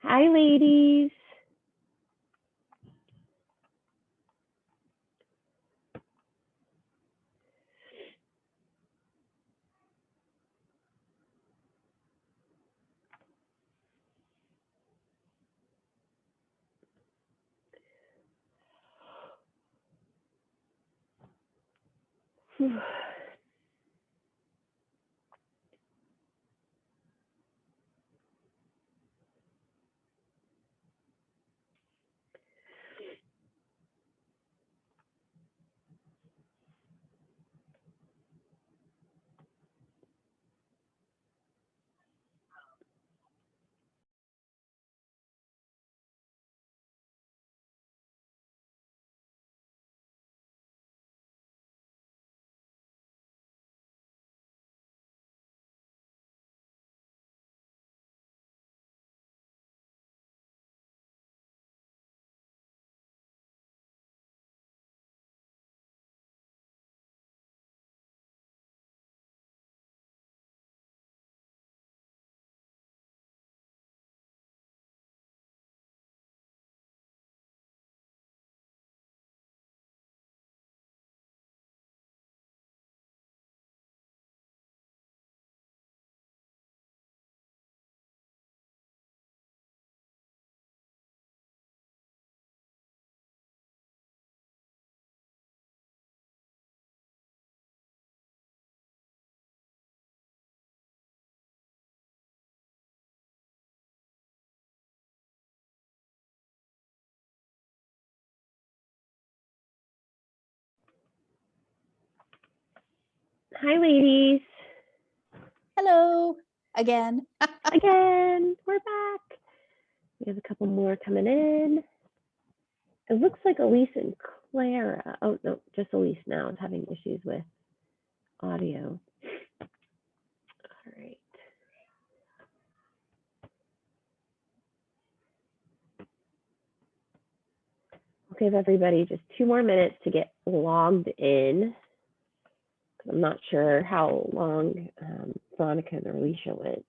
Hi, ladies. Hi, ladies. Hello again. Again, we're back. We have a couple more coming in. It looks like Elise and Clara. Oh, no, just Elise now is having issues with audio. All right. I'll give everybody just 2 more minutes to get logged in. I'm not sure how long Veronica and Alicia went.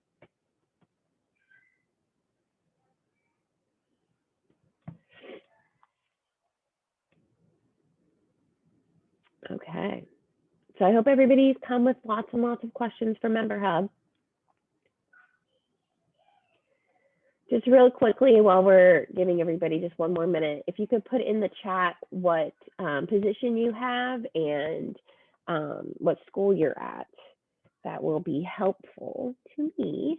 Okay. So I hope everybody's come with lots and lots of questions for MemberHub. Just real quickly, while we're giving everybody just 1 more minute, if you could put in the chat what position you have and what school you're at, that will be helpful to me.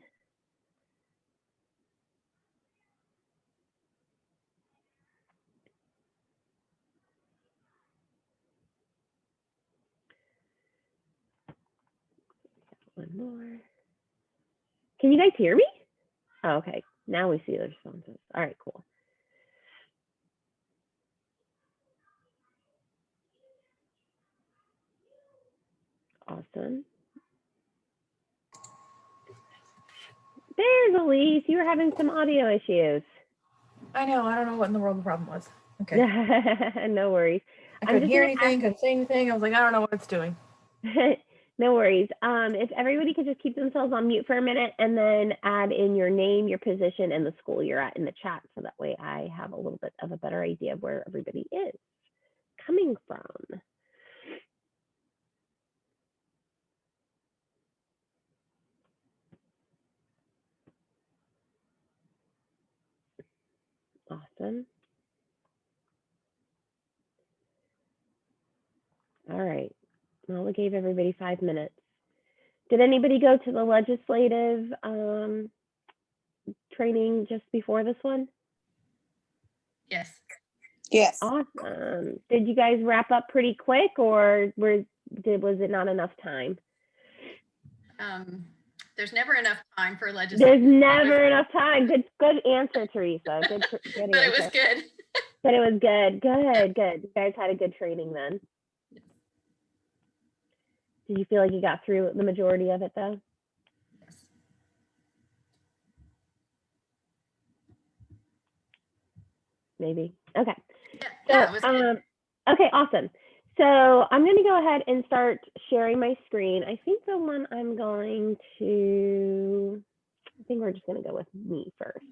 One more. Can you guys hear me? Oh, okay, now we see the responses. All right, cool. Awesome. There's Elise. You were having some audio issues. I know. I don't know what in the world the problem was. Okay. No worries. I couldn't hear anything, couldn't say anything. I was like, I don't know what it's doing. No worries. If everybody could just keep themselves on mute for a minute and then add in your name, your position, and the school you're at in the chat, so that way I have a little bit of a better idea of where everybody is coming from. Awesome. All right. Well, we gave everybody 5 minutes. Did anybody go to the legislative training just before this one? Yes. Yes. Awesome. Did you guys wrap up pretty quick, or was it not enough time? There's never enough time for legislation. There's never enough time. Good answer, Teresa. Good but answer. It was good. But it was good. Good. You guys had a good training then. Yes. Did you feel like you got through the majority of it though? Yes. Maybe. Okay. Yeah, it was good. Okay, awesome. So I'm going to go ahead and start sharing my screen. I think the one I'm going to, I think we're just going to go with me first.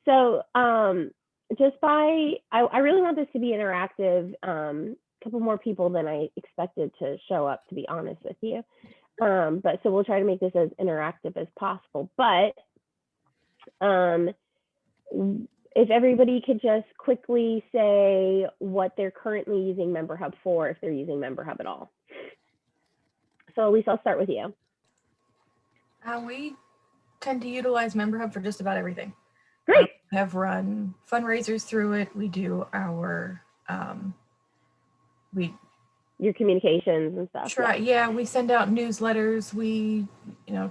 So I really want this to be interactive. A couple more people than I expected to show up, to be honest with you. But so we'll try to make this as interactive as possible. But if everybody could just quickly say what they're currently using MemberHub for, if they're using MemberHub at all. So Elise, I'll start with you. We tend to utilize MemberHub for just about everything. Great. Have run fundraisers through it. We do our Your communications and stuff. we send out newsletters. We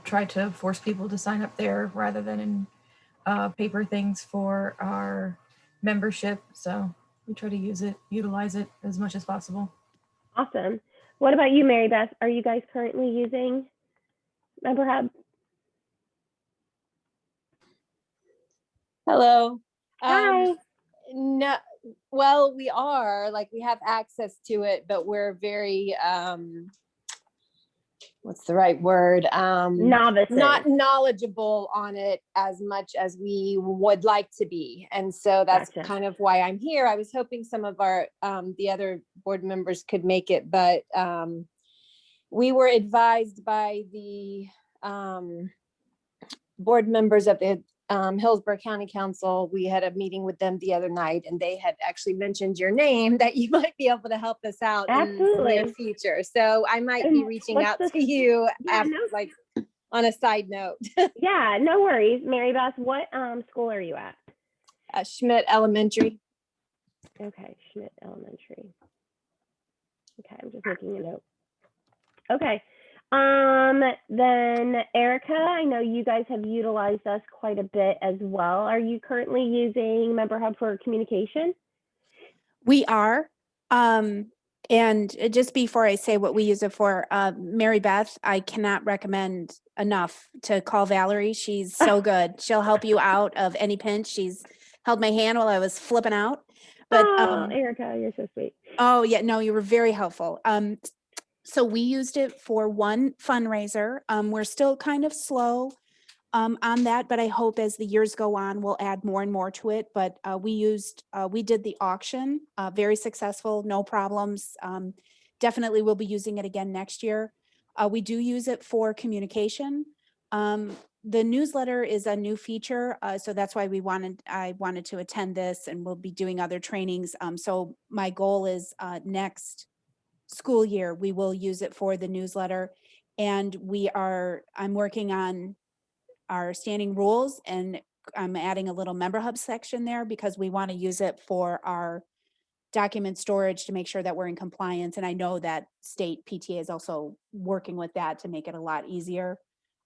try to force people to sign up there rather than in paper things for our membership. So we try to utilize it as much as possible. Awesome. What about you, Mary Beth? Are you guys currently using MemberHub? Hello. Hi. No, well, we have access to it, but we're very, what's the right word? Novices. Not knowledgeable on it as much as we would like to be. And so that's Gotcha. kind of why I'm here. I was hoping some of our, the other board members could make it, but we were advised by the board members of the Hillsborough County Council. We had a meeting with them the other night, and they had actually mentioned your name, that you might be able to help us out in the near future. So I might be reaching out to you like on a side note. Yeah, no worries. Mary Beth, what school are you at? Schmidt Elementary. Okay, Schmidt Elementary. Okay, I'm just making a note. Okay. Then Erica, I know you guys have utilized us quite a bit as well. Are you currently using MemberHub for communication? We are. And just before I say what we use it for, Mary Beth, I cannot recommend enough to call Valerie. She's so good. She'll help you out of any pinch. She's held my hand while I was flipping out. But Erica, you're so sweet. Oh yeah, no, you were very helpful. So we used it for one fundraiser. We're still kind of slow on that, but I hope as the years go on, we'll add more and more to it. But we did the auction, very successful, no problems. Definitely we'll be using it again next year. We do use it for communication. The newsletter is a new feature, so that's why I wanted to attend this, and we'll be doing other trainings. So my goal is next school year, we will use it for the newsletter, and I'm working on our standing rules, and I'm adding a little MemberHub section there because we want to use it for our document storage to make sure that we're in compliance. And I know that state PTA is also working with that to make it a lot easier.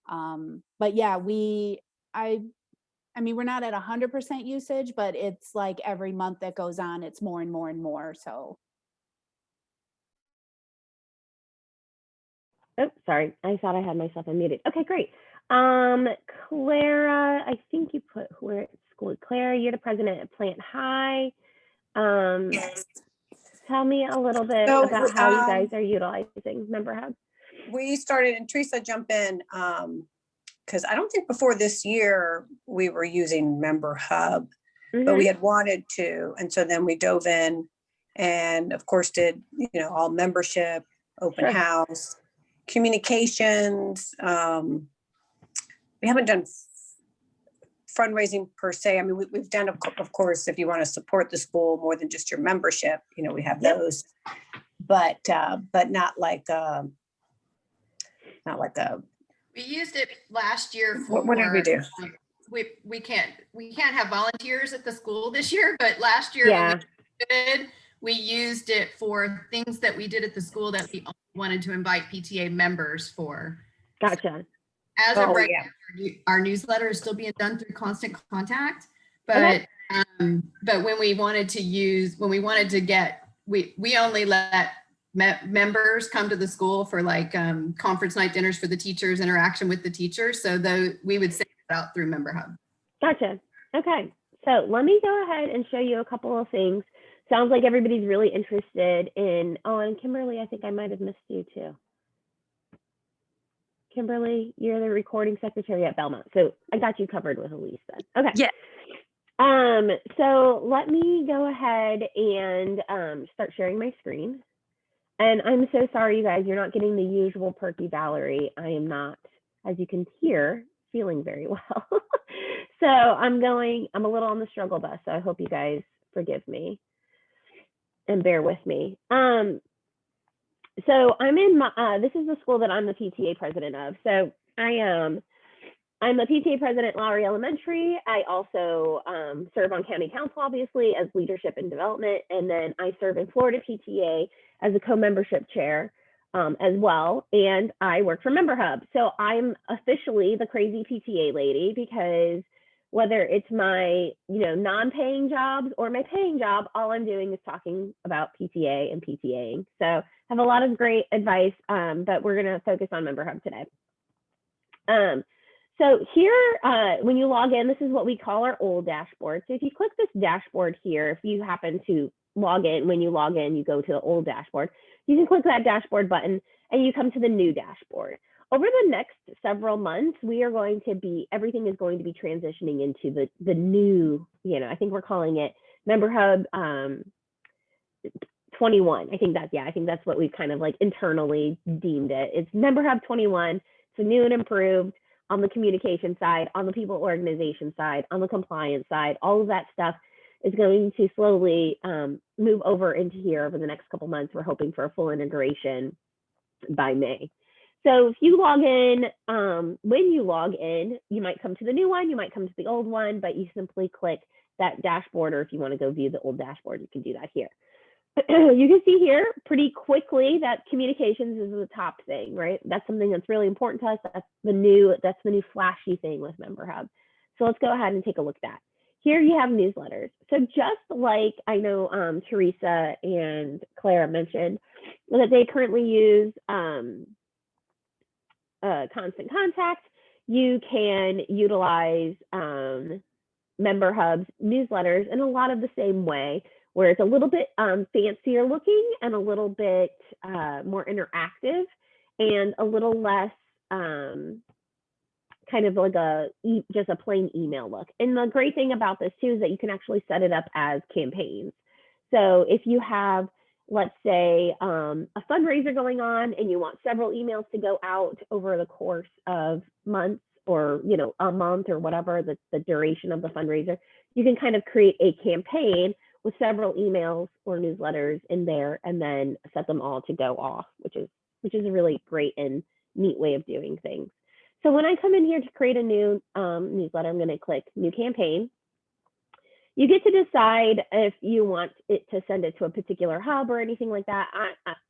But yeah, I mean, we're not at 100% usage, but it's like every month that goes on, it's more and more and more. So. Oh, sorry. I thought I had myself unmuted. Okay, great. Clara, I think you put where at school. Clara, you're the president at Plant High. Yes. Tell me a little bit about how you guys are utilizing MemberHub. We started, and Teresa, jump in, because I don't think before this year we were using MemberHub, but we had wanted to. And so then we dove in and of course did, all membership, open house, communications. We haven't done fundraising per se. I mean, we've done, of course, if you want to support the school more than just your membership, we have those, but not like We used it last year for. What did we do? We can't have volunteers at the school this year, but last year we used it for things that we did at the school that we wanted to invite PTA members for. Gotcha. As of right now, our newsletter is still being done through Constant Contact, but when we wanted to get, we only let members come to the school for like conference night dinners for the teachers, interaction with the teachers. So we would send it out through MemberHub. Gotcha. Okay. So let me go ahead and show you a couple of things. Sounds like everybody's really interested in, and Kimberly, I think I might have missed you too. Kimberly, you're the recording secretary at Belmont. So I got you covered with Elise then. Okay. Yeah. So let me go ahead and start sharing my screen. And I'm so sorry, you guys, you're not getting the usual perky Valerie. I am not, as you can hear, feeling very well. So I'm a little on the struggle bus. So I hope you guys forgive me and bear with me. So I'm in this is the school that I'm the PTA president of. So I'm the PTA president at Lowry Elementary. I also serve on county council, obviously, as leadership and development. And then I serve in Florida PTA as a co-membership chair as well. And I work for MemberHub. So I'm officially the crazy PTA lady, because whether it's my, non-paying jobs or my paying job, all I'm doing is talking about PTA and PTAing. So I have a lot of great advice, but we're going to focus on MemberHub today. So here, when you log in, this is what we call our old dashboard. So if you click this dashboard here, if you happen to log in, when you log in, you go to the old dashboard, you can click that dashboard button and you come to the new dashboard. Over the next several months, everything is going to be transitioning into the new, I think we're calling it MemberHub 21. I think that's what we've kind of like internally deemed it. It's MemberHub 21. So new and improved on the communication side, on the people organization side, on the compliance side. All of that stuff is going to slowly move over into here over the next couple months. We're hoping for a full integration by May. So if you log in, when you log in, you might come to the new one, you might come to the old one, but you simply click that dashboard, or if you want to go view the old dashboard, you can do that here. You can see here pretty quickly that communications is the top thing, right? That's something that's really important to us. That's the new flashy thing with MemberHub. So let's go ahead and take a look at that. Here you have newsletters. So just like I know Teresa and Clara mentioned that they currently use Constant Contact, you can utilize MemberHub's newsletters in a lot of the same way, where it's a little bit fancier looking and a little bit more interactive and a little less kind of like just a plain email look. And the great thing about this too is that you can actually set it up as campaigns. So if you have, let's say, a fundraiser going on and you want several emails to go out over the course of months, or a month, or whatever the duration of the fundraiser, you can kind of create a campaign with several emails or newsletters in there, and then set them all to go off, which is a really great and neat way of doing things. So when I come in here to create a new newsletter, I'm going to click New Campaign. You get to decide if you want it to send it to a particular hub or anything like that.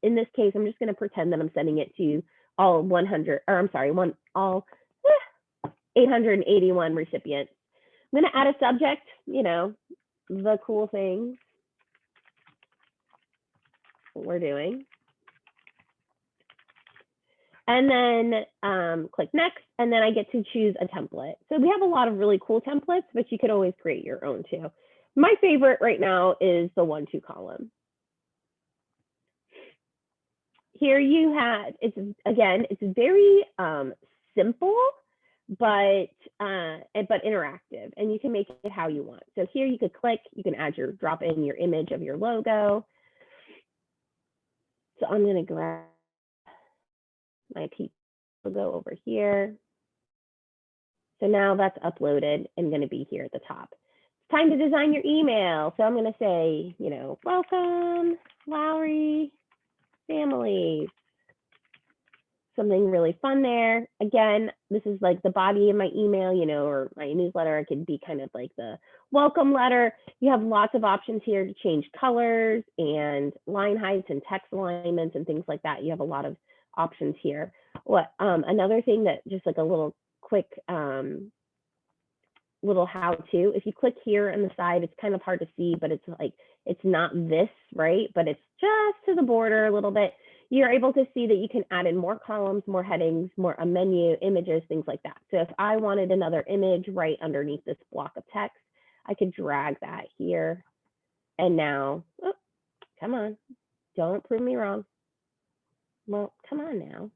In this case, I'm just going to pretend that I'm sending it to all 881 recipients. I'm going to add a subject, the cool things we're doing. And then click next, and then I get to choose a template. So we have a lot of really cool templates, but you could always create your own too. My favorite right now is the 1-2 column. Here you have, it's very simple, but interactive, and you can make it how you want. So here you could click, you can drop in your image of your logo. So I'm going to grab my logo over here. So now that's uploaded and going to be here at the top. It's time to design your email. So I'm going to say, welcome, Lowry families. Something really fun there. Again, this is like the body of my email, or my newsletter. It could be kind of like the welcome letter. You have lots of options here to change colors and line heights and text alignments and things like that. You have a lot of options here. Another thing that just like a little quick little how-to, if you click here on the side, it's kind of hard to see, but it's like, it's not this, right? But it's just to the border a little bit. You're able to see that you can add in more columns, more headings, a menu, images, things like that. So if I wanted another image right underneath this block of text, I could drag that here. And now, oh, come on, don't prove me wrong. Well, come on now.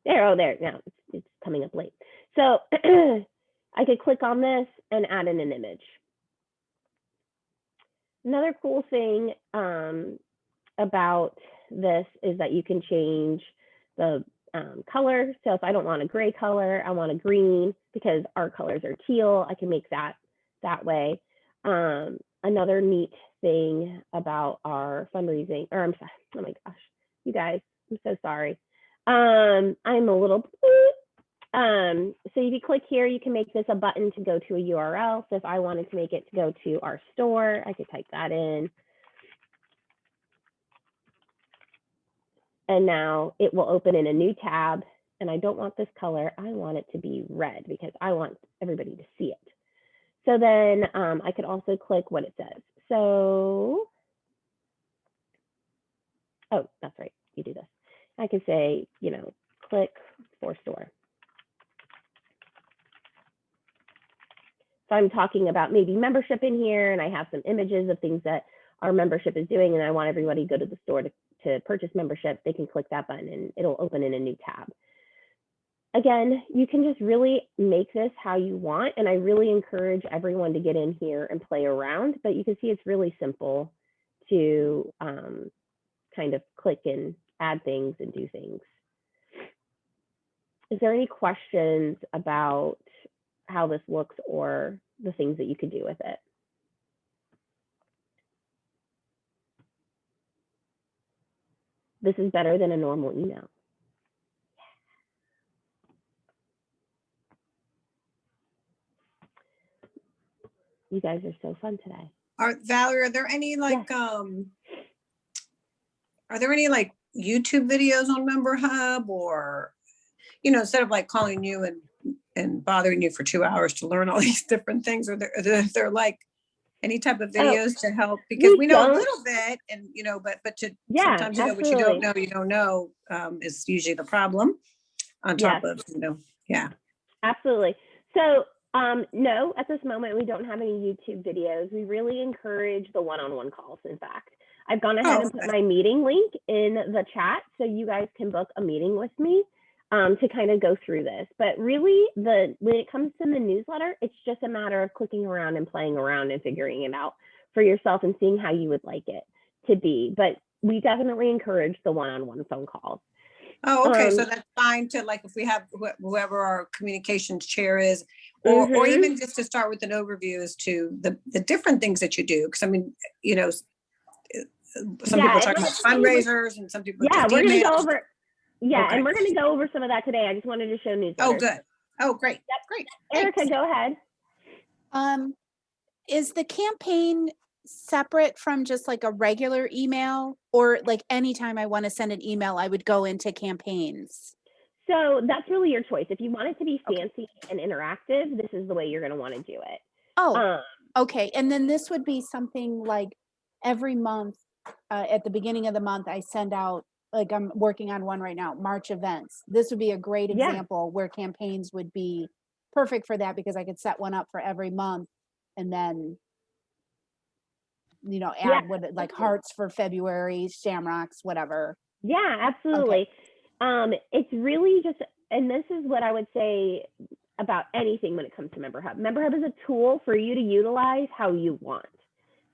There, now it's coming up late. So I could click on this and add in an image. Another cool thing about this is that you can change the color. So if I don't want a gray color, I want a green because our colors are teal, I can make that way. Another neat thing about our fundraising, or I'm sorry, oh my gosh, you guys, I'm so sorry. I'm a little, so if you click here, you can make this a button to go to a URL. So if I wanted to make it to go to our store, I could type that in. And now it will open in a new tab. And I don't want this color. I want it to be red because I want everybody to see it. So then I could also click what it says. So, oh, that's right. You do this. I could say, you know, click for store. So I'm talking about maybe membership in here, and I have some images of things that our membership is doing, and I want everybody to go to the store to purchase membership. They can click that button and it'll open in a new tab. Again, you can just really make this how you want, and I really encourage everyone to get in here and play around, but you can see it's really simple to kind of click and add things and do things. Is there any questions about how this looks or the things that you could do with it? This is better than a normal email. You guys are so fun today. Valerie, are there any like, are there any like YouTube videos on MemberHub, or, you know, instead of like calling you and bothering you for 2 hours to learn all these different things, are there like any type of videos to help? Because we know a little bit, and you know, but to sometimes, you know, what you don't know is usually the problem on top of, you know, Absolutely. So no, at this moment, we don't have any YouTube videos. We really encourage the one-on-one calls. In fact, I've gone ahead and put my meeting link in the chat so you guys can book a meeting with me to kind of go through this. But really, when it comes to the newsletter, it's just a matter of clicking around and playing around and figuring it out for yourself and seeing how you would like it to be. But we definitely encourage the one-on-one phone calls. Oh, okay. So that's fine to, like, if we have whoever our communications chair is, or even just to start with an overview as to the different things that you do. Because I mean, you know, some people talk about fundraisers and some people just we're going to go over. Okay. And we're going to go over some of that today. I just wanted to show newsletters. Oh, good. Oh, great. Yep. Great. Erica, Thanks. go ahead. Is the campaign separate from just like a regular email, or like anytime I want to send an email, I would go into campaigns? So that's really your choice. If you want it to be fancy and interactive, this is the way you're going to want to do it. Oh, okay. And then this would be something like every month at the beginning of the month, I send out, like I'm working on one right now, March events. This would be a great example where campaigns would be perfect for that, because I could set one up for every month and then, you know, add like hearts for February, shamrocks, whatever. Yeah, absolutely. Okay. It's really just, and this is what I would say about anything when it comes to MemberHub. MemberHub is a tool for you to utilize how you want.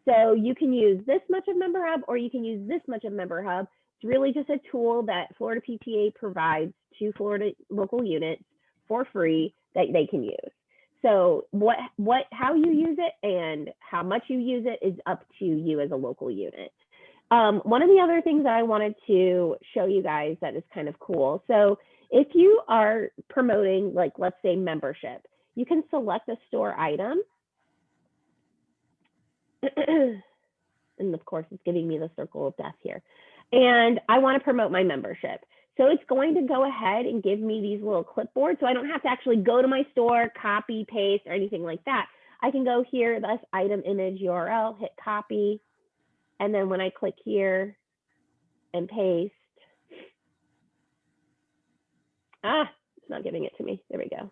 So you can use this much of MemberHub, or you can use this much of MemberHub. It's really just a tool that Florida PTA provides to Florida local units for free that they can use. So how you use it and how much you use it is up to you as a local unit. One of the other things that I wanted to show you guys that is kind of cool. So if you are promoting, like, let's say membership, you can select a store item. And of course, it's giving me the circle of death here. And I want to promote my membership. So it's going to go ahead and give me these little clipboards. So I don't have to actually go to my store, copy, paste, or anything like that. I can go here, that's item image URL, hit copy. And then when I click here and paste, it's not giving it to me. There we go.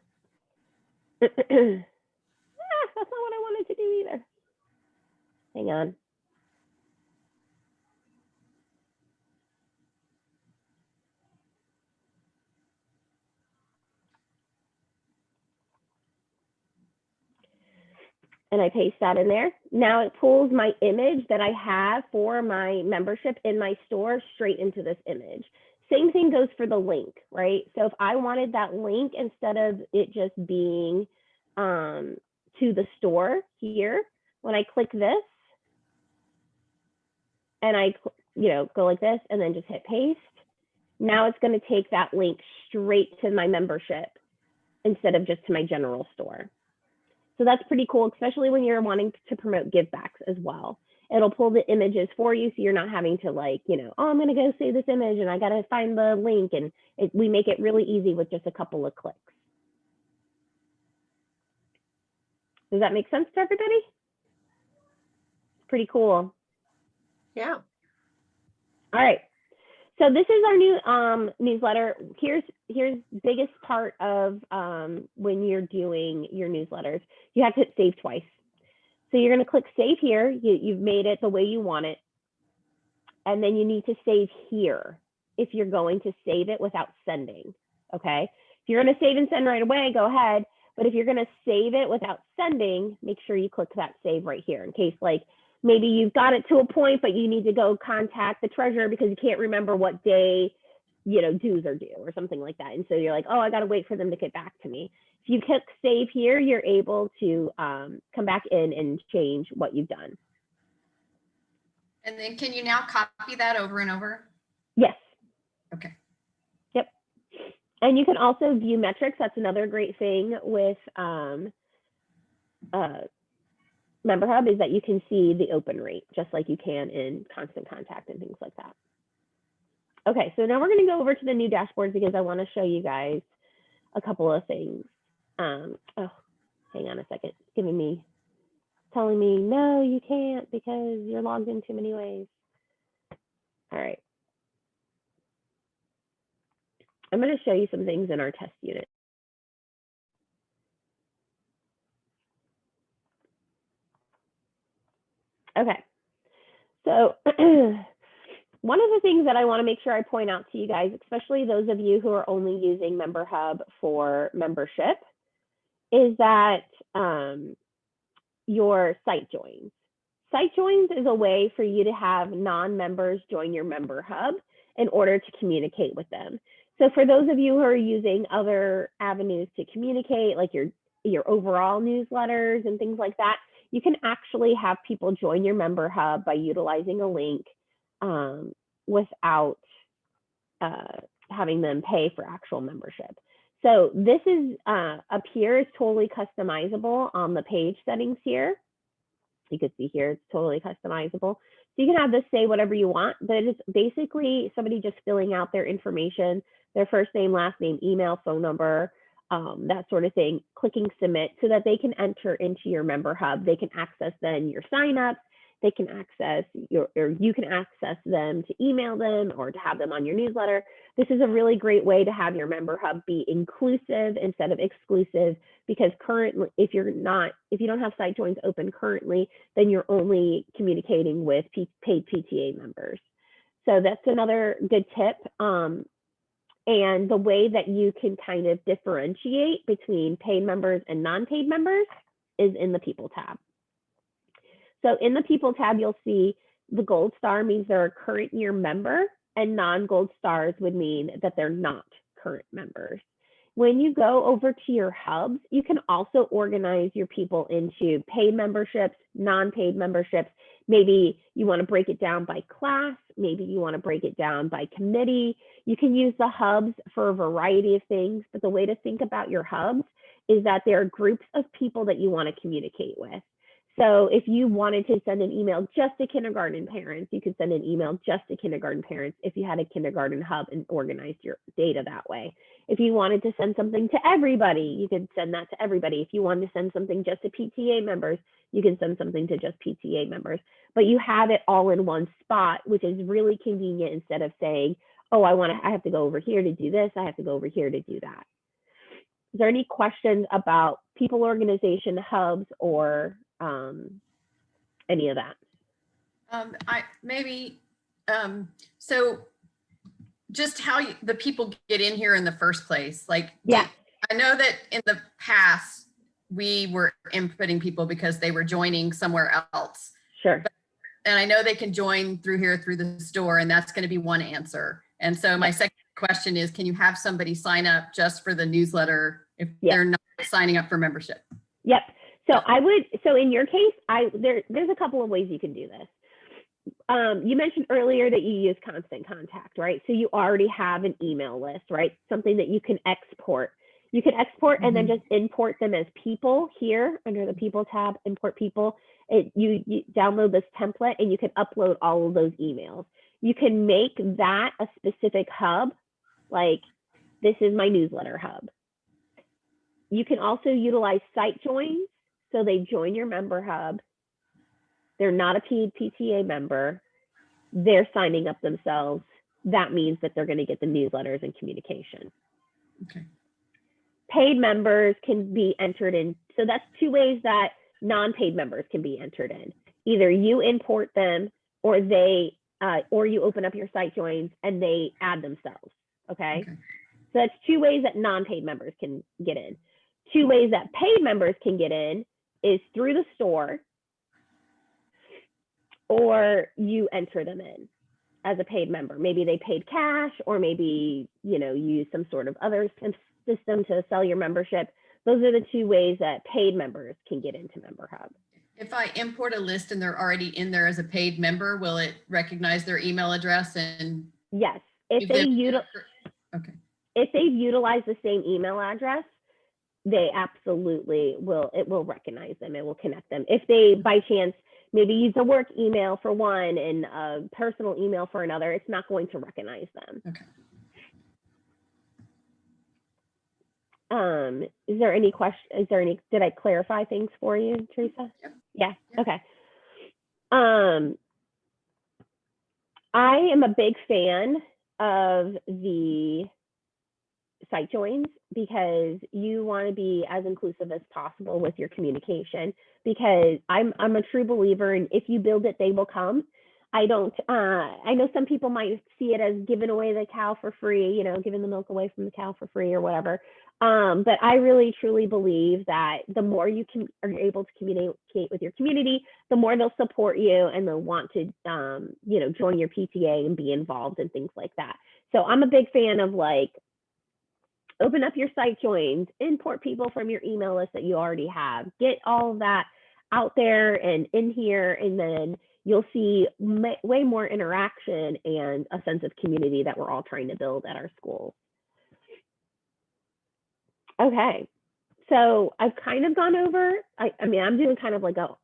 That's not what I wanted to do either. Hang on. and I paste that in there. Now it pulls my image that I have for my membership in my store straight into this image. Same thing goes for the link, right? So if I wanted that link, instead of it just being to the store here, when I click this and I, go like this and then just hit paste, now it's going to take that link straight to my membership instead of just to my general store. So that's pretty cool, especially when you're wanting to promote give backs as well. It'll pull the images for you, so you're not having to oh, I'm going to go save this image and I got to find the link. And we make it really easy with just a couple of clicks. Does that make sense to everybody? Pretty cool. Yeah. All right. So this is our new newsletter. Here's biggest part of when you're doing your newsletters. You have to hit save twice. So you're going to click save here. You've made it the way you want it. And then you need to save here if you're going to save it without sending. Okay. If you're going to save and send right away, go ahead. But if you're going to save it without sending, make sure you click that save right here in case maybe you've got it to a point, but you need to go contact the treasurer because you can't remember what day, dues are due or something like that. And so you're like, oh, I got to wait for them to get back to me. If you click save here, you're able to come back in and change what you've done. And then can you now copy that over and over? Yes. Okay. Yep. And you can also view metrics. That's another great thing with MemberHub, is that you can see the open rate just like you can in Constant Contact and things like that. Okay, so now we're going to go over to the new dashboard because I want to show you guys a couple of things. Oh, hang on a second. It's telling me, no, you can't because you're logged in too many ways. All right. I'm going to show you some things in our test unit. Okay, so one of the things that I want to make sure I point out to you guys, especially those of you who are only using MemberHub for membership, is that your site joins. Site joins is a way for you to have non-members join your MemberHub in order to communicate with them. So for those of you who are using other avenues to communicate, like your overall newsletters and things like that, you can actually have people join your MemberHub by utilizing a link without having them pay for actual membership. So this is up here is totally customizable on the page settings here. You can see here it's totally customizable. So you can have this say whatever you want, but it's basically somebody just filling out their information, their first name, last name, email, phone number, that sort of thing, clicking submit so that they can enter into your MemberHub. They can access then your signups. They can access or you can access them to email them or to have them on your newsletter. This is a really great way to have your MemberHub be inclusive instead of exclusive, because currently, if you don't have site joins open currently, then you're only communicating with paid PTA members. So that's another good tip. And the way that you can kind of differentiate between paid members and non-paid members is in the People tab. So in the People tab, you'll see the gold star means they're a current year member, and non-gold stars would mean that they're not current members. When you go over to your hubs, you can also organize your people into paid memberships, non-paid memberships. Maybe you want to break it down by class. Maybe you want to break it down by committee. You can use the hubs for a variety of things, but the way to think about your hubs is that there are groups of people that you want to communicate with. So if you wanted to send an email just to kindergarten parents, you could send an email just to kindergarten parents if you had a kindergarten hub and organized your data that way. If you wanted to send something to everybody, you could send that to everybody. If you wanted to send something just to PTA members, you can send something to just PTA members. But you have it all in one spot, which is really convenient instead of saying, oh, I have to go over here to do this. I have to go over here to do that. Is there any questions about people organization hubs or any of that? So just how the people get in here in the first place. Like, yeah, I know that in the past, we were inputting people because they were joining somewhere else. Sure. And I know they can join through here, through the store, and that's going to be one answer. And so my second question is, can you have somebody sign up just for the newsletter if they're not signing up for membership? Yep. So so in your case, there's a couple of ways you can do this. You mentioned earlier that you use Constant Contact, right? So you already have an email list, right? Something that you can export. You can export and then just import them as people here under the people tab, import people. You download this template and you can upload all of those emails. You can make that a specific hub, like this is my newsletter hub. You can also utilize site joins. So they join your MemberHub. They're not a PTA member. They're signing up themselves. That means that they're going to get the newsletters and communication. Okay. Paid members can be entered in. So that's two ways that non-paid members can be entered in. Either you import them or you open up your site joins and they add themselves. Okay. So that's two ways that non-paid members can get in. Two ways that paid members can get in is through the store, or you enter them in as a paid member. Maybe they paid cash, or maybe, use some sort of other system to sell your membership. Those are the two ways that paid members can get into MemberHub. If I import a list and they're already in there as a paid member, will it recognize their email address? And yes, if they've utilized the same email address, they absolutely will. It will recognize them. It will connect them. If they, by chance, maybe use a work email for one and a personal email for another, it's not going to recognize them. Okay. Is there any question? Did I clarify things for you, Teresa? Yep. Yeah. Okay. I am a big fan of the site joins because you want to be as inclusive as possible with your communication, because I'm a true believer in if you build it, they will come. I know some people might see it as giving away the cow for free, giving the milk away from the cow for free or whatever. But I really truly believe that the more you are able to communicate with your community, the more they'll support you and they'll want to, join your PTA and be involved in things like that. So I'm a big fan of open up your site joins, import people from your email list that you already have, get all of that out there and in here, and then you'll see way more interaction and a sense of community that we're all trying to build at our schools. Okay, so I've kind of gone over, I'm doing kind of like a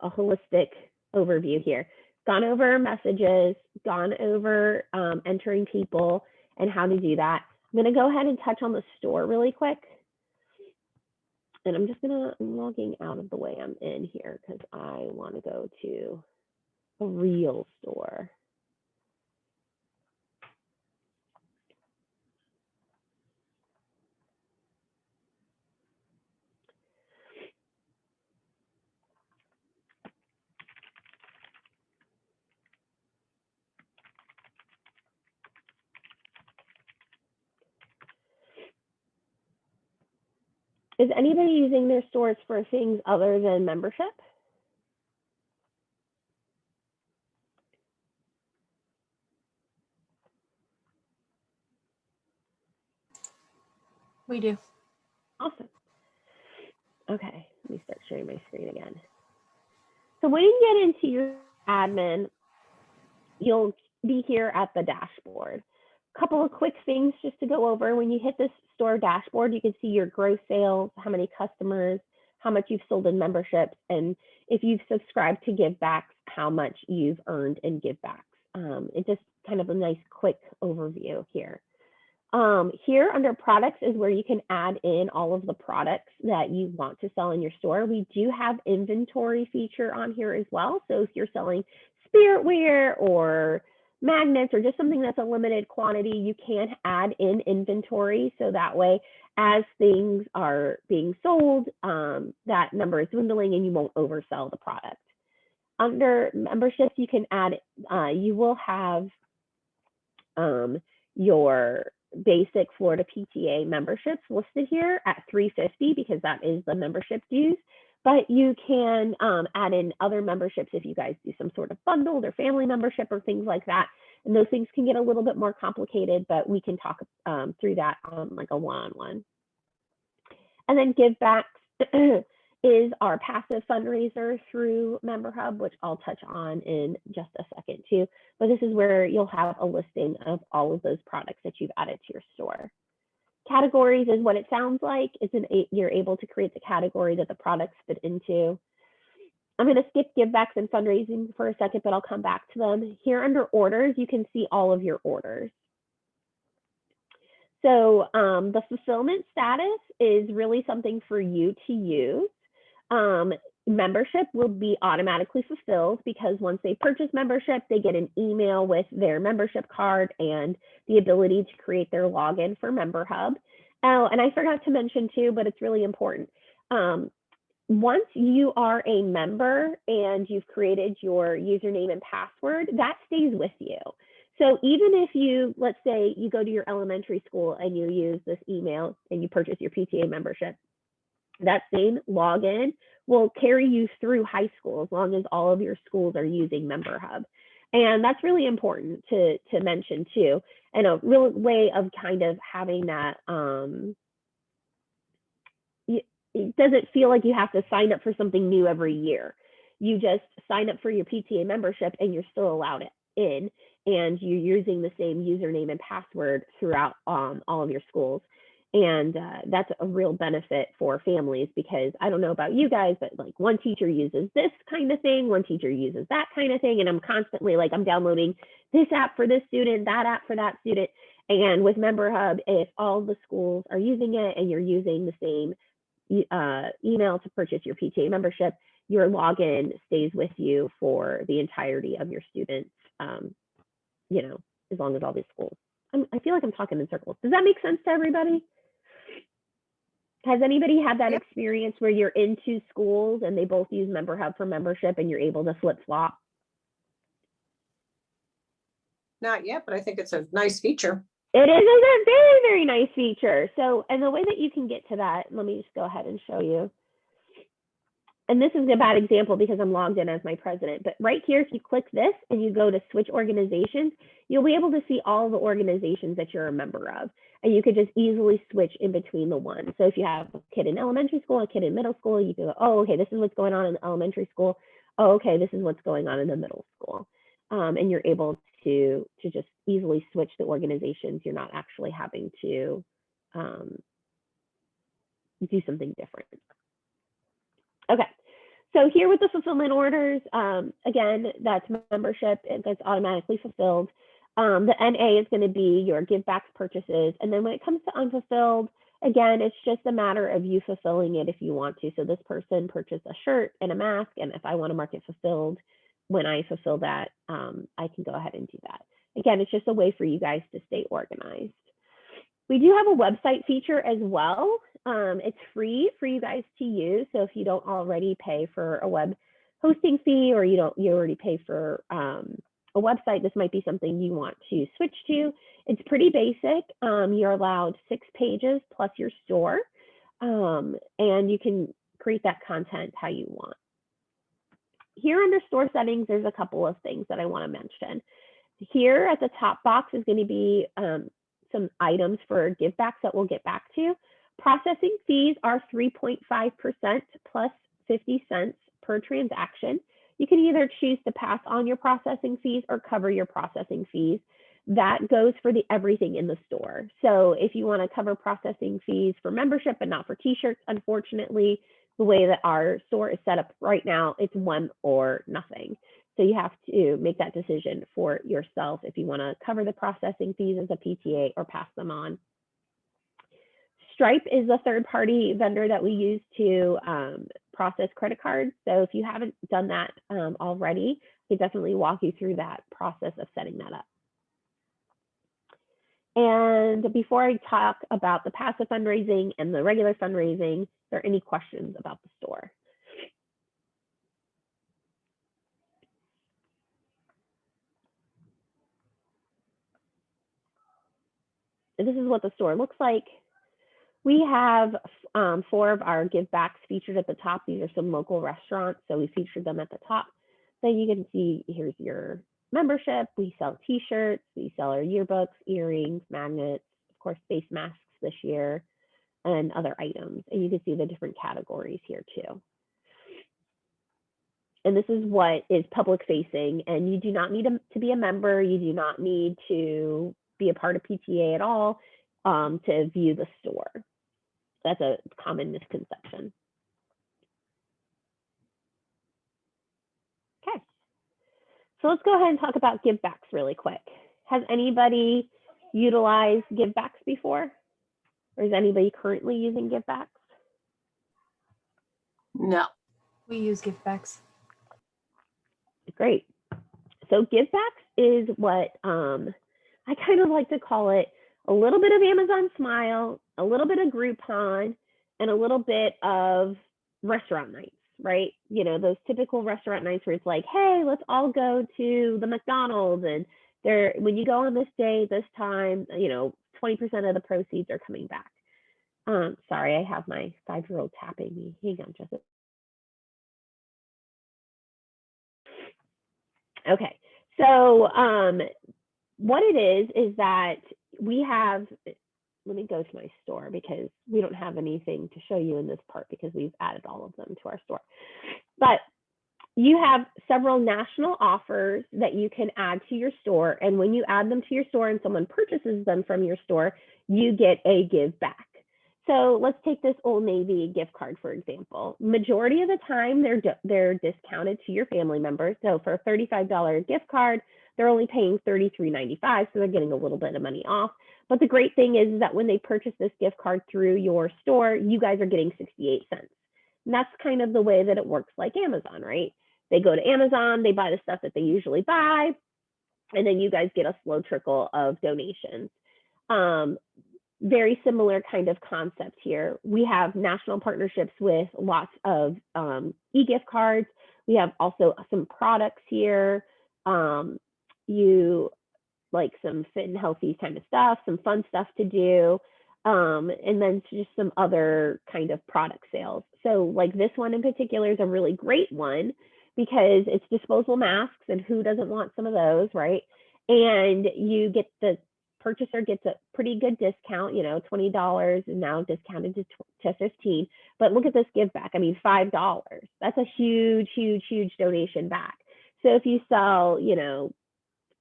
holistic overview here. Gone over messages, gone over entering people and how to do that. I'm going to go ahead and touch on the store really quick. And I'm logging out of the way I'm in here because I want to go to a real store. Is anybody using their stores for things other than membership? We do. Awesome. Okay, let me start sharing my screen again. So when you get into your admin, you'll be here at the dashboard. A couple of quick things just to go over. When you hit this store dashboard, you can see your gross sales, how many customers, how much you've sold in memberships, and if you've subscribed to givebacks, how much you've earned in givebacks. It's just kind of a nice quick overview here. Here under products is where you can add in all of the products that you want to sell in your store. We do have inventory feature on here as well. So if you're selling spiritware or magnets or just something that's a limited quantity, you can add in inventory. So that way, as things are being sold, that number is dwindling and you won't oversell the product. Under memberships, you can add, you will have your basic Florida PTA memberships listed here at $350 because that is the membership dues. But you can add in other memberships if you guys do some sort of bundled or family membership or things like that. And those things can get a little bit more complicated, but we can talk through that on like a one-on-one. And then givebacks is our passive fundraiser through MemberHub, which I'll touch on in just a second too. But this is where you'll have a listing of all of those products that you've added to your store. Categories is what it sounds like. You're able to create the category that the products fit into. I'm going to skip givebacks and fundraising for a second, but I'll come back to them. Here under orders, you can see all of your orders. So the fulfillment status is really something for you to use. Membership will be automatically fulfilled because once they purchase membership, they get an email with their membership card and the ability to create their login for MemberHub. Oh, and I forgot to mention too, but it's really important. Once you are a member and you've created your username and password, that stays with you. So even if you, let's say you go to your elementary school and you use this email and you purchase your PTA membership, that same login will carry you through high school as long as all of your schools are using MemberHub. And that's really important to mention too. And a real way of kind of having that, it doesn't feel like you have to sign up for something new every year. You just sign up for your PTA membership and you're still allowed it in, and you're using the same username and password throughout all of your schools. And that's a real benefit for families because I don't know about you guys, but like one teacher uses this kind of thing, one teacher uses that kind of thing. And I'm constantly like, I'm downloading this app for this student, that app for that student. And with MemberHub, if all the schools are using it and you're using the same email to purchase your PTA membership, your login stays with you for the entirety of your students, you know, as long as all these schools. I feel like I'm talking in circles. Does that make sense to everybody? Has anybody had that experience where you're in two schools and they both use MemberHub for membership and you're able to flip flop? Not yet, but I think it's a nice feature. It is a very, very nice feature. So, and the way that you can get to that, let me just go ahead and show you. And this is a bad example because I'm logged in as my president, but right here, if you click this and you go to switch organizations, you'll be able to see all the organizations that you're a member of. And you could just easily switch in between the ones. So if you have a kid in elementary school, a kid in middle school, you can go, oh, okay, this is what's going on in elementary school. Oh, okay, this is what's going on in the middle school. And you're able to just easily switch the organizations. You're not actually having to do something different. Okay, so here with the fulfillment orders, again, that's membership, that's automatically fulfilled. The NA is going to be your give backs purchases. And then when it comes to unfulfilled, again, it's just a matter of you fulfilling it if you want to. So this person purchased a shirt and a mask, and if I want to mark it fulfilled, when I fulfill that, I can go ahead and do that. Again, it's just a way for you guys to stay organized. We do have a website feature as well. It's free for you guys to use. So if you don't already pay for a web hosting fee, or you already pay for a website, this might be something you want to switch to. It's pretty basic. You're allowed 6 pages plus your store, and you can create that content how you want. Here under store settings, there's a couple of things that I want to mention. Here at the top box is going to be some items for give backs that we'll get back to. Processing fees are 3.5% plus 50 cents per transaction. You can either choose to pass on your processing fees or cover your processing fees. That goes for everything in the store. So if you want to cover processing fees for membership but not for t-shirts, unfortunately, the way that our store is set up right now, it's one or nothing. So you have to make that decision for yourself if you want to cover the processing fees as a PTA or pass them on. Stripe is a third-party vendor that we use to process credit cards. So if you haven't done that already, I can definitely walk you through that process of setting that up. And before I talk about the passive fundraising and the regular fundraising, are there any questions about the store? this is what the store looks like. We have 4 of our give backs featured at the top. These are some local restaurants, so we featured them at the top. Then you can see, here's your membership. We sell t-shirts, we sell our yearbooks, earrings, magnets, of course, face masks this year, and other items. And you can see the different categories here too. And this is what is public facing, and you do not need to be a member. You do not need to be a part of PTA at all to view the store. That's a common misconception. Okay, so let's go ahead and talk about give backs really quick. Has anybody utilized give backs before? Or is anybody currently using give backs? No. We use gift backs. Great. So give backs is what I kind of like to call it a little bit of Amazon Smile, a little bit of Groupon, and a little bit of restaurant nights, right? You know, those typical restaurant nights where it's like, hey, let's all go to the McDonald's, and when you go on this day, this time, you know, 20% of the proceeds are coming back. Sorry, I have my 5-year-old tapping me. Hang on, Jessica. Okay, so what it is that we have, let me go to my store because we don't have anything to show you in this part because we've added all of them to our store. But you have several national offers that you can add to your store. And when you add them to your store and someone purchases them from your store, you get a give back. So let's take this Old Navy gift card, for example. Majority of the time, they're discounted to your family members. So for a $35 gift card, they're only paying $33.95, so they're getting a little bit of money off. But the great thing is that when they purchase this gift card through your store, you guys are getting 68 cents. And that's kind of the way that it works like Amazon, right? They go to Amazon, they buy the stuff that they usually buy, and then you guys get a slow trickle of donations. Very similar kind of concept here. We have national partnerships with lots of e-gift cards. We have also some products here. You like some fit and healthy kind of stuff, some fun stuff to do, and then just some other kind of product sales. So like this one in particular is a really great one because it's disposable masks, and who doesn't want some of those, right? And you get the purchaser gets a pretty good discount, you know, $20 is now discounted to $15. But look at this give back. I mean, $5. That's a huge, huge, huge donation back. So if you sell, you know,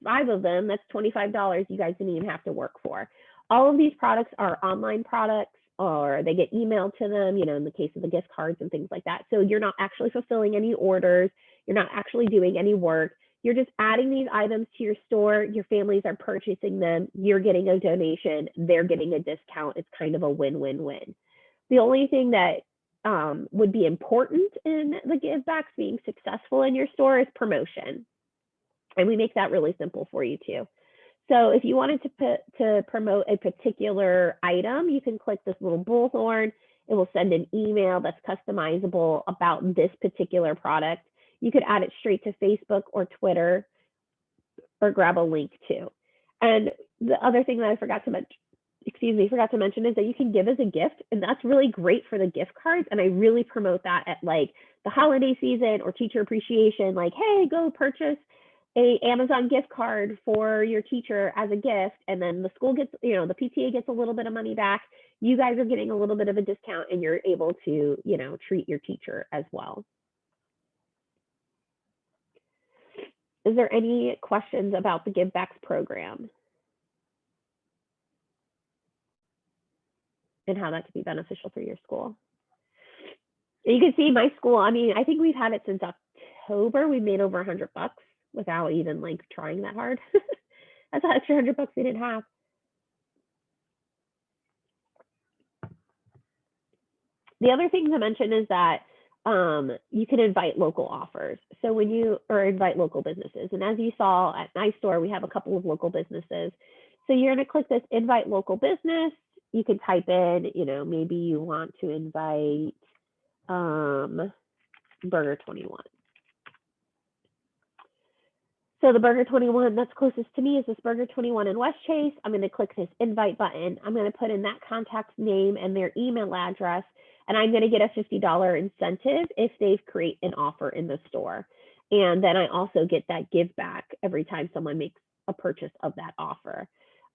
5 of them, that's $25 you guys didn't even have to work for. All of these products are online products, or they get emailed to them, you know, in the case of the gift cards and things like that. So you're not actually fulfilling any orders. You're not actually doing any work. You're just adding these items to your store. Your families are purchasing them. You're getting a donation. They're getting a discount. It's kind of a win-win-win. The only thing that would be important in the give backs being successful in your store is promotion. And we make that really simple for you too. So if you wanted to promote a particular item, you can click this little bullhorn. It will send an email that's customizable about this particular product. You could add it straight to Facebook or Twitter, or grab a link too. And the other thing that I forgot to mention is that you can give as a gift, and that's really great for the gift cards. And I really promote that at like the holiday season or teacher appreciation, like, hey, go purchase a Amazon gift card for your teacher as a gift. And then the school gets, you know, the PTA gets a little bit of money back. You guys are getting a little bit of a discount, and you're able to, you know, treat your teacher as well. Is there any questions about the Give Backs program and how that could be beneficial for your school? And you can see my school, I mean, I think we've had it since October. We made over $100 without even like trying that hard. That's an extra $100 we didn't have. The other thing to mention is that you can invite local offers. So when you, or invite local businesses. And as you saw at my store, we have a couple of local businesses. So you're going to click this invite local business. You can type in, you know, maybe you want to invite Burger 21. So the Burger 21 that's closest to me is this Burger 21 in West Chase. I'm going to click this invite button. I'm going to put in that contact's name and their email address, and I'm going to get a $50 incentive if they create an offer in the store. And then I also get that give back every time someone makes a purchase of that offer.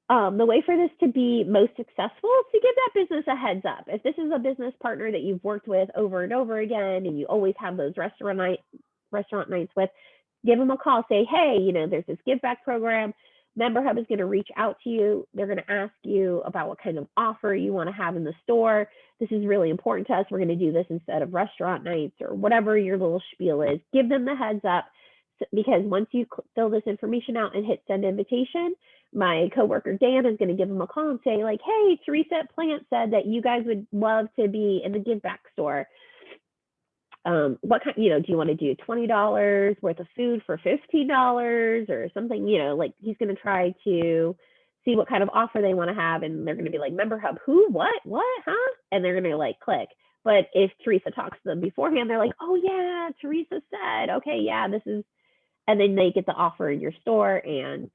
The way for this to be most successful is to give that business a heads up. If this is a business partner that you've worked with over and over again, and you always have those restaurant nights with, give them a call, say, hey, you know, there's this give back program. MemberHub is going to reach out to you. They're going to ask you about what kind of offer you want to have in the store. This is really important to us. We're going to do this instead of restaurant nights or whatever your little spiel is. Give them the heads up, because once you fill this information out and hit send invitation, my coworker Dan is going to give them a call and say, like, hey, Teresa at Plant said that you guys would love to be in the give back store. What kind, you know, do you want to do $20 worth of food for $15 or something? You know, like, he's going to try to see what kind of offer they want to have, and they're going to be like, MemberHub, who, what, huh? And they're going to like click. But if Teresa talks to them beforehand, they're like, oh yeah, Teresa said, okay, yeah, this is, and then they get the offer in your store, and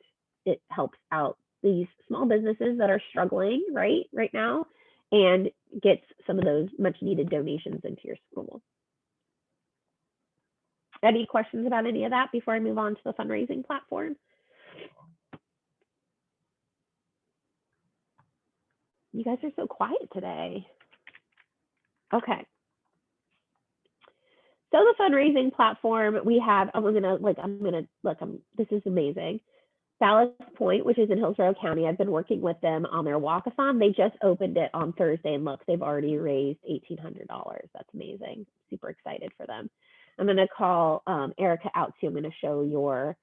it helps out these small businesses that are struggling right now, and gets some of those much needed donations into your school. Any questions about any of that before I move on to the fundraising platform? You guys are so quiet today. Okay. So the fundraising platform we have, this is amazing. Ballast Point, which is in Hillsborough County, I've been working with them on their walkathon. They just opened it on Thursday, and look, they've already raised $1,800. That's amazing. Super excited for them. I'm going to call Erica out too. I'm going to show your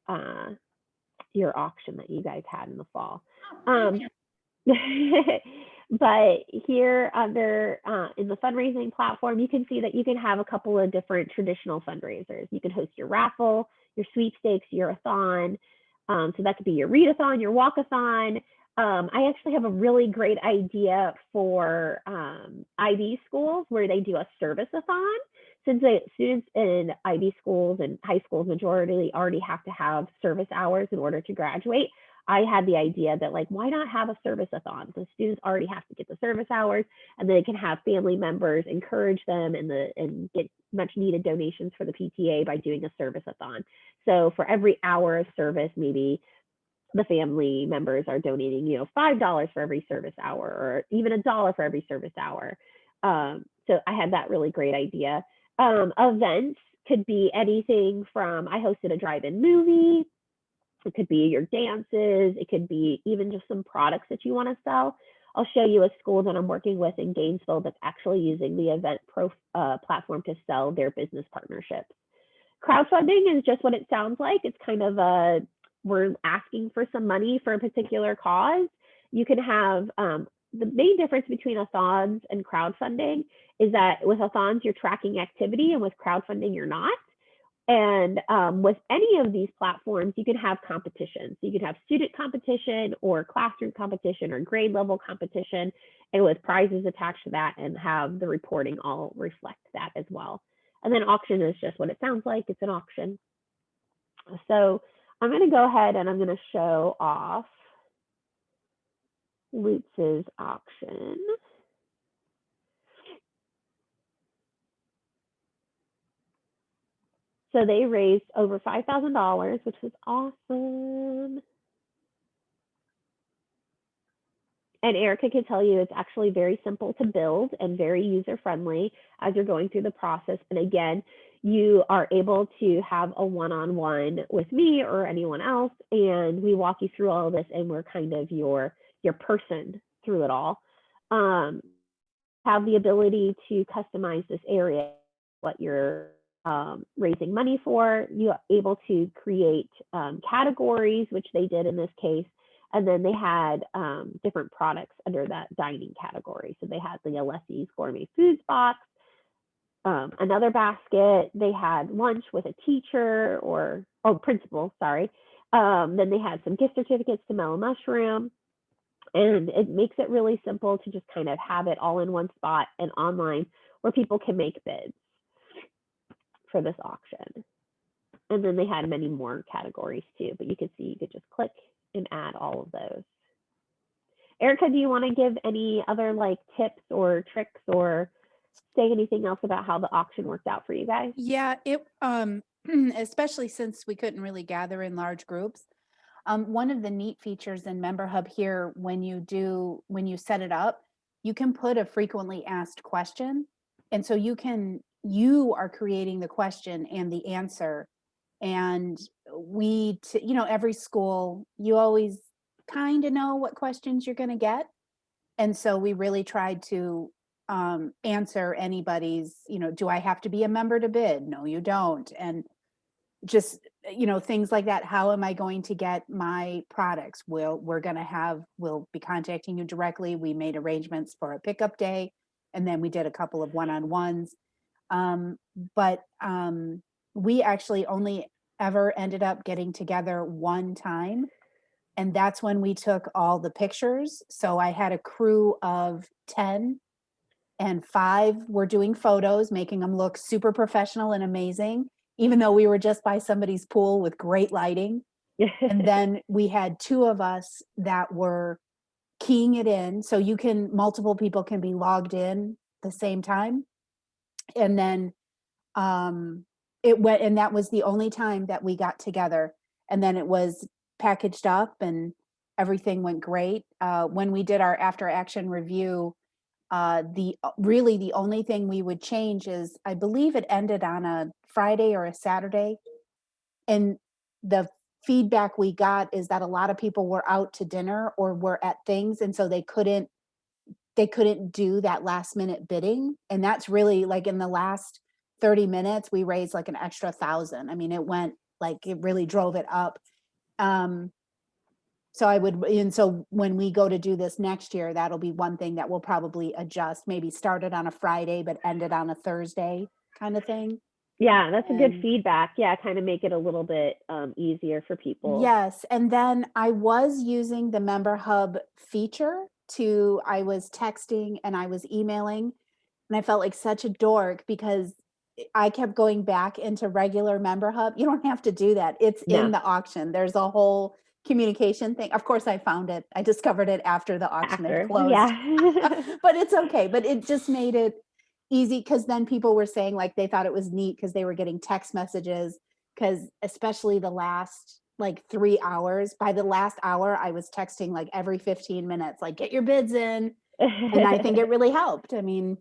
auction that you guys had in the fall. But here under in the fundraising platform, you can see that you can have a couple of different traditional fundraisers. You can host your raffle, your sweepstakes, your a-thon. So that could be your readathon, your walkathon. I actually have a really great idea for IB schools where they do a service-a-thon. Since the students in IB schools and high schools majority already have to have service hours in order to graduate, I had the idea that, like, why not have a service-a-thon? So students already have to get the service hours, and they can have family members encourage them and get much needed donations for the PTA by doing a service-a-thon. So for every hour of service, maybe the family members are donating, you know, $5 for every service hour, or even $1 for every service hour. So I had that really great idea. Events could be anything from, I hosted a drive-in movie. It could be your dances. It could be even just some products that you want to sell. I'll show you a school that I'm working with in Gainesville that's actually using the event platform to sell their business partnerships. Crowdfunding is just what it sounds like. It's kind of we're asking for some money for a particular cause. You can have, the main difference between a-thons and crowdfunding is that with a-thons, you're tracking activity, and with crowdfunding, you're not. And with any of these platforms, you can have competition. So you can have student competition or classroom competition or grade level competition, and with prizes attached to that, and have the reporting all reflect that as well. And then auction is just what it sounds like. It's an auction. So I'm going to go ahead and I'm going to show off Lutz's auction. So they raised over $5,000, which was awesome. And Erica can tell you it's actually very simple to build and very user-friendly as you're going through the process. And again, you are able to have a one-on-one with me or anyone else, and we walk you through all of this, and we're kind of your person through it all. Have the ability to customize this area, what you're raising money for. You're able to create categories, which they did in this case. And then they had different products under that dining category. So they had the Alessi's Gourmet Foods box, another basket. They had lunch with a teacher principal, sorry. Then they had some gift certificates to Mellow Mushroom. And it makes it really simple to just kind of have it all in one spot and online where people can make bids for this auction. And then they had many more categories too, but you could see, you could just click and add all of those. Erica, do you want to give any other like tips or tricks or say anything else about how the auction worked out for you guys? Yeah, it especially since we couldn't really gather in large groups. One of the neat features in MemberHub here, when you set it up, you can put a frequently asked question. And so you are creating the question and the answer. And every school, you always kind of know what questions you're going to get. And so we really tried to answer anybody's, do I have to be a member to bid? No, you don't. And just, things like that. How am I going to get my products? We'll be contacting you directly. We made arrangements for a pickup day, and then we did a couple of one-on-ones. But we actually only ever ended up getting together one time. And that's when we took all the pictures. So I had a crew of 10 and 5 were doing photos, making them look super professional and amazing, even though we were just by somebody's pool with great lighting. And then we had 2 of us that were keying it in. So multiple people can be logged in the same time. And then it went, and that was the only time that we got together. And then it was packaged up and everything went great. When we did our after action review, the only thing we would change is, I believe it ended on a Friday or a Saturday. And the feedback we got is that a lot of people were out to dinner or were at things. And so they couldn't do that last minute bidding. And that's really, like, in the last 30 minutes, we raised like an extra 1,000. I mean, it really drove it up. So when we go to do this next year, that'll be one thing that we'll probably adjust, maybe start it on a Friday, but end it on a Thursday kind of thing. Yeah, that's a good feedback. Yeah, kind of make it a little bit easier for people. Yes. And then I was using the MemberHub feature I was texting and I was emailing, and I felt like such a dork because I kept going back into regular MemberHub. You don't have to do that. It's in the auction. There's a whole communication thing. Of course, I found it. I discovered it after the auction had closed. Yeah. But it's okay. But it just made it easy, because then people were saying like they thought it was neat because they were getting text messages, because especially the last like 3 hours, by the last hour, I was texting like every 15 minutes, like, get your bids in. And I think it really helped. I mean,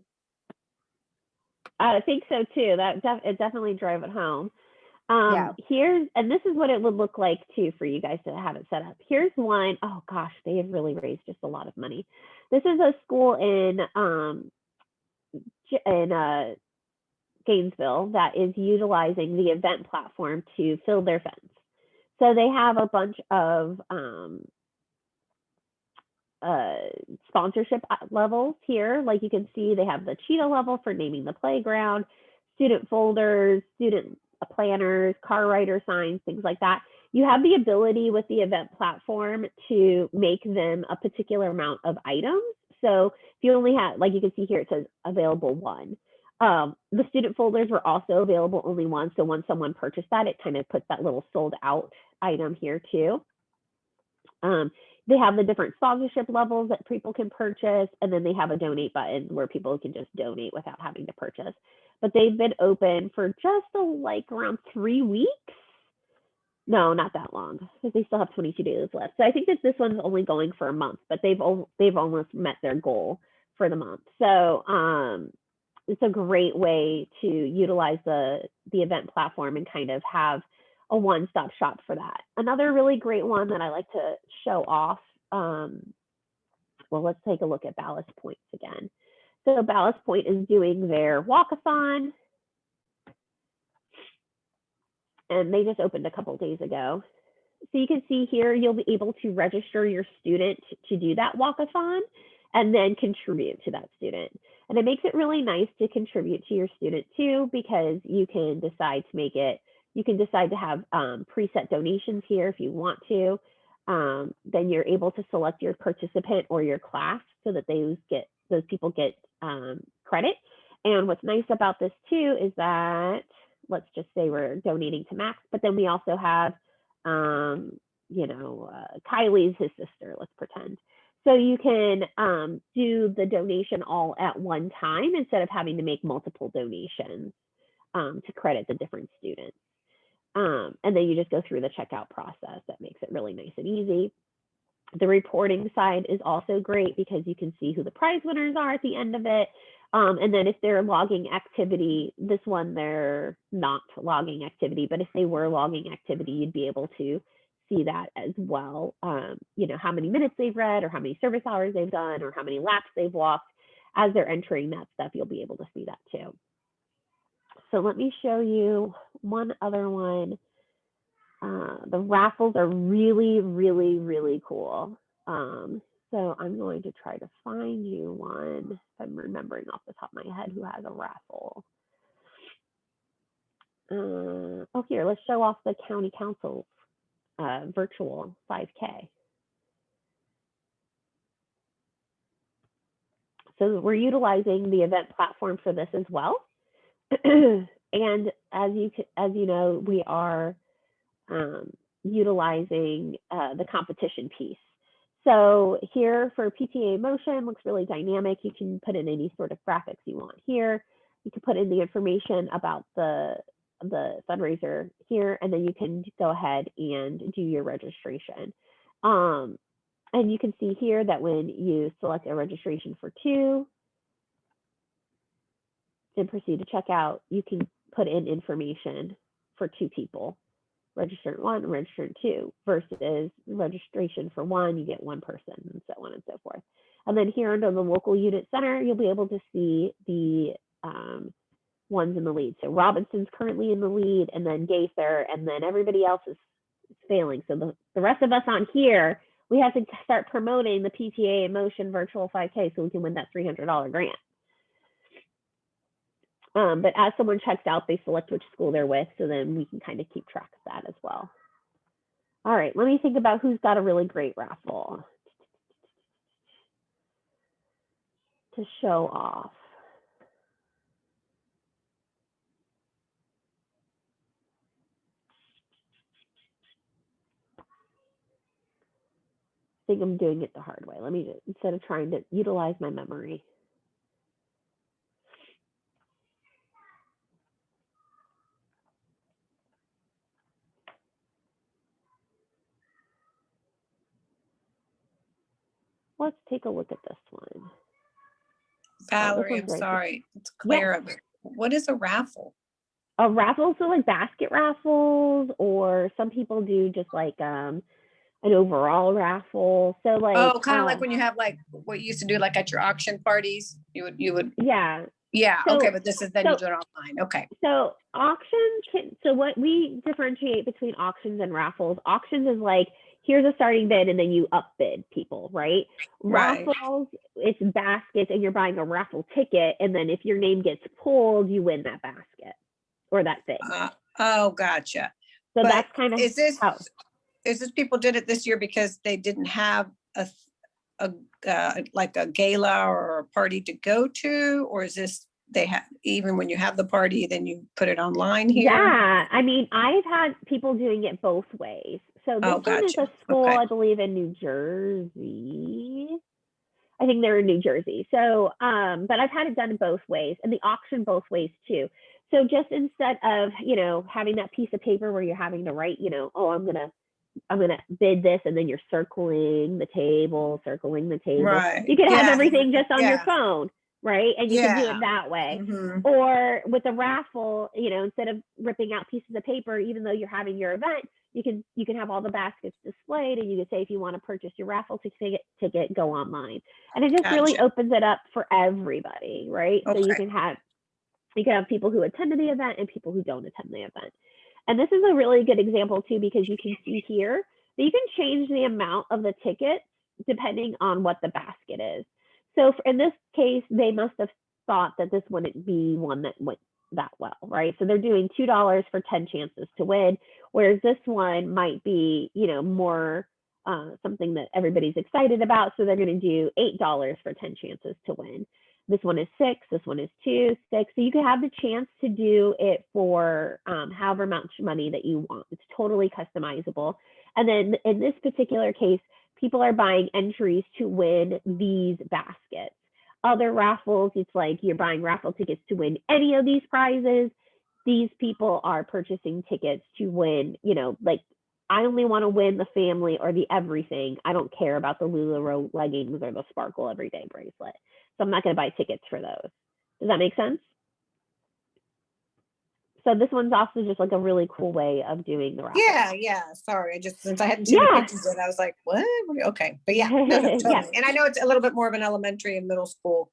I think so too. It definitely drove it home. Yeah. And this is what it would look like too for you guys to have it set up. Here's one. Oh gosh, they have really raised just a lot of money. This is a school in Gainesville that is utilizing the event platform to fill their funds. So they have a bunch of sponsorship levels here. Like you can see, they have the Cheetah level for naming the playground, student folders, student planners, car rider signs, things like that. You have the ability with the event platform to make them a particular amount of items. So if you only have, like you can see here, it says available 1. The student folders were also available only 1. So once someone purchased that, it kind of puts that little sold out item here too. They have the different sponsorship levels that people can purchase, and then they have a donate button where people can just donate without having to purchase. But they've been open for just around 3 weeks. No, not that long, because they still have 22 days left. So I think that this one's only going for a month, but they've almost met their goal for the month. So it's a great way to utilize the event platform and kind of have a one-stop shop for that. Another really great one that I like to show off. Well, let's take a look at Ballast Points again. So Ballast Point is doing their walkathon, and they just opened a couple of days ago. So you can see here, you'll be able to register your student to do that walkathon and then contribute to that student. And it makes it really nice to contribute to your student too, because you can decide to have preset donations here if you want to. Then you're able to select your participant or your class so that those people get credit. And what's nice about this too is that, let's just say we're donating to Max, but then we also have, Kylie's his sister, let's pretend. So you can do the donation all at one time instead of having to make multiple donations to credit the different students. And then you just go through the checkout process. That makes it really nice and easy. The reporting side is also great because you can see who the prize winners are at the end of it. And then if they're logging activity, this one, they're not logging activity, but if they were logging activity, you'd be able to see that as well. How many minutes they've read or how many service hours they've done or how many laps they've walked. As they're entering that stuff, you'll be able to see that too. So let me show you one other one. The raffles are really, really, really cool. So I'm going to try to find you one, if I'm remembering off the top of my head who has a raffle. Here, let's show off the county council's virtual 5K. So we're utilizing the event platform for this as well. And as you know, we are utilizing the competition piece. So here for PTA Motion, looks really dynamic. You can put in any sort of graphics you want here. You can put in the information about the fundraiser here, and then you can go ahead and do your registration. And you can see here that when you select a registration for 2 and proceed to checkout, you can put in information for 2 people. Register 1, register 2, versus registration for 1, you get 1 person, and so on and so forth. And then here under the local unit center, you'll be able to see the ones in the lead. So Robinson's currently in the lead, and then Gaither, and then everybody else is failing. So the rest of us on here, we have to start promoting the PTA Motion Virtual 5K so we can win that $300 grant. But as someone checks out, they select which school they're with, so then we can kind of keep track of that as well. All right, let me think about who's got a really great raffle to show off. I think I'm doing it the hard way. Let me, instead of trying to utilize my memory. Let's take a look at this one. Valerie, I'm right. sorry, it's Clara. Yes. What is a raffle? A raffle, so like basket raffles, or some people do just like an overall raffle. So like, Oh, kind of like when you have like what you used to do like at your auction parties, you would. Yeah. So, okay, but this is then you do it online. Okay. So auctions so what we differentiate between auctions and raffles. Auctions is like, here's a starting bid and then you upbid people, right? Raffles, it's baskets and you're buying a raffle ticket, and then if your name gets pulled, you win that basket or that thing. Oh, gotcha. So but that's kind of is this people did it this year because they didn't have like a gala or a party to go to, or is this they have, even when you have the party, then you put it online here? Yeah, I mean, I've had people doing it both ways. So this one is a school, I believe, in New Jersey. I think they're in New Jersey. So, but I've had it done both ways, and the auction both ways too. So just instead of, having that piece of paper where you're having to write, oh, I'm gonna bid this, and then you're circling the table. Right. You can have everything just on your phone, right? And you can do it that way. Mm-hmm. Or with a raffle, instead of ripping out pieces of paper, even though you're having your event, you can have all the baskets displayed, and you can say, if you want to purchase your raffle ticket, go online. And it just really opens it up for everybody, right? Okay. So you can have people who attended the event and people who don't attend the event. And this is a really good example too, because you can see here that you can change the amount of the tickets depending on what the basket is. So in this case, they must have thought that this wouldn't be one that went that well, right? So they're doing $2 for 10 chances to win, whereas this one might be, more something that everybody's excited about. So they're going to do $8 for 10 chances to win. This one is 6, this one is 2, 6. So you can have the chance to do it for however much money that you want. It's totally customizable. And then in this particular case, people are buying entries to win these baskets. Other raffles, it's like you're buying raffle tickets to win any of these prizes. These people are purchasing tickets to win, you know, like, I only want to win the family or the everything. I don't care about the LuLaRoe leggings or the Sparkle Everyday bracelet. So I'm not going to buy tickets for those. Does that make sense? So this one's also just like a really cool way of doing the raffle. Yeah. Sorry, since I hadn't seen the pictures yet, I was like, what? Okay, but yeah, no, totally. Yeah. And I know it's a little bit more of an elementary and middle school,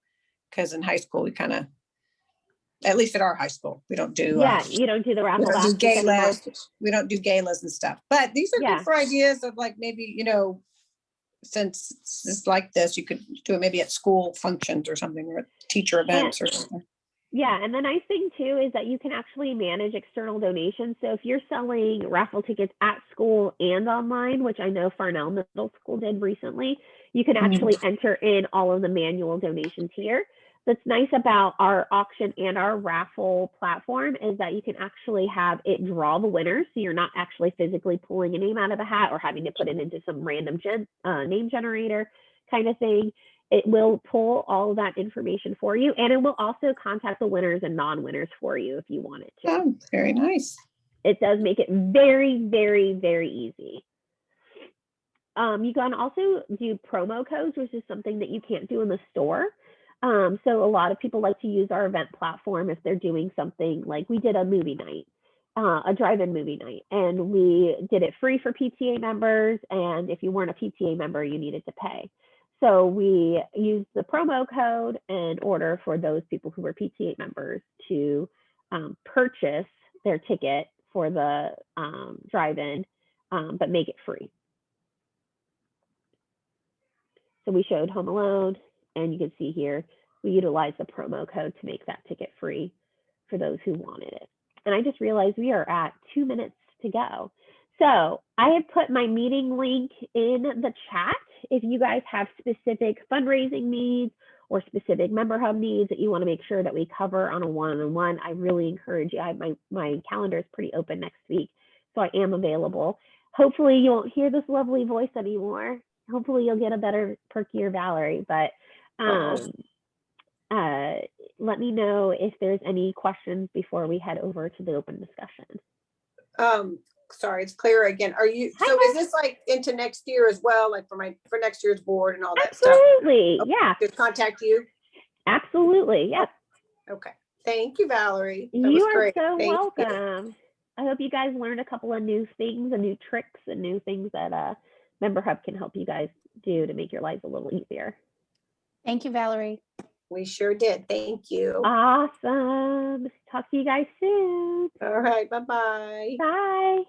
because in high school we kind of, at least at our high school, we don't do. You don't do the raffle we don't do baskets anymore. galas. We don't do galas and stuff. But these are good for ideas of like maybe, you know, since it's like this, you could do it maybe at school functions or something, or at teacher events or something. Yeah, and the nice thing too is that you can actually manage external donations. So if you're selling raffle tickets at school and online, which I know Farnell Middle School did recently, you can actually enter in all of the manual donations here. That's nice about our auction and our raffle platform is that you can actually have it draw the winners. So you're not actually physically pulling a name out of a hat or having to put it into some random name generator kind of thing. It will pull all of that information for you, and it will also contact the winners and non-winners for you if you want it to. Oh, very nice. It does make it very, very, very easy. You can also do promo codes, which is something that you can't do in the store. So a lot of people like to use our event platform if they're doing something like we did a movie night, a drive-in movie night, and we did it free for PTA members. And if you weren't a PTA member, you needed to pay. So we used the promo code in order for those people who were PTA members to purchase their ticket for the drive-in, but make it free. So we showed Home Alone, and you can see here, we utilized the promo code to make that ticket free for those who wanted it. And I just realized we are at 2 minutes to go. So I have put my meeting link in the chat. If you guys have specific fundraising needs or specific MemberHub needs that you want to make sure that we cover on a one-on-one, I really encourage you. My calendar is pretty open next week, so I am available. Hopefully you won't hear this lovely voice anymore. Hopefully you'll get a better, perkier Valerie, but let me know if there's any questions before we head over to the open discussion. Sorry, it's Clara again. Are you, so is this like into next year as well? Like for next year's board and all that stuff? Absolutely, yeah. Just contact you? Absolutely, yes. Okay, thank you, Valerie. That You was are great. so Thank welcome. you. I hope you guys learned a couple of new things and new tricks and new things that MemberHub can help you guys do to make your lives a little easier. Thank you, Valerie. We sure did. Thank you. Awesome. Talk to you guys soon. All right. Bye-bye. Bye.